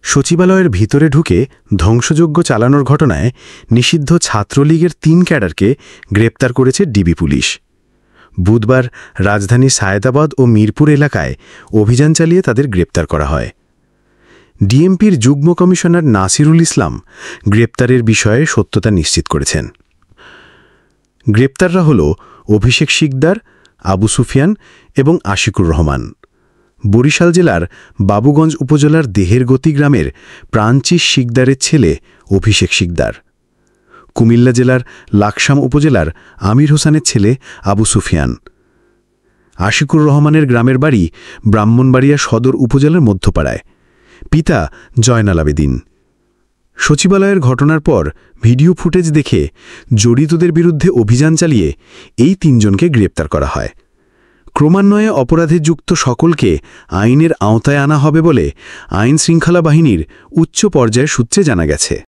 সচিবালয়ের ভিতরে ঢুকে ধ্বংসযজ্ঞ চালানোর ঘটনায় নিষিদ্ধ ছাত্রলীগের ৩ ক্যাডারকে গ্রেপ্তার করেছে ডিবি পুলিশ। বুধবার রাজধানী সায়েদাবাদ ও মিরপুর এলাকায় অভিযান চালিয়ে তাদের গ্রেপ্তার করা হয়। ডিএমপির যুগ্ম কমিশনার নাসিরুল ইসলাম গ্রেপ্তারের বিষয়ে সত্যতা নিশ্চিত করেছেন। গ্রেপ্তাররা হল অভিষেক শিকদার, আবু সুফিয়ান এবং আশিকুর রহমান। বরিশাল জেলার বাবুগঞ্জ উপজেলার দেহেরগতি গ্রামের প্রাণচিস শিকদারের ছেলে অভিষেক শিকদার। কুমিল্লা জেলার লাকসাম উপজেলার আমির হোসেনের ছেলে আবু সুফিয়ান। আশিকুর রহমানের গ্রামের বাড়ি ব্রাহ্মণবাড়িয়া সদর উপজেলার মধ্যপাড়ায়। পিতা জয়নাল আবেদিন। সচিবালয়ের ঘটনার পর ভিডিও ফুটেজ দেখে জড়িতদের বিরুদ্ধে অভিযান চালিয়ে এই ৩ জনকে গ্রেপ্তার করা হয়। ক্রমান্বয়ে অপরাধে যুক্ত সকলকে আইনের আওতায় আনা হবে বলে আইন শৃঙ্খলা বাহিনীর উচ্চ পর্যায়ের সূত্রে জানা গেছে।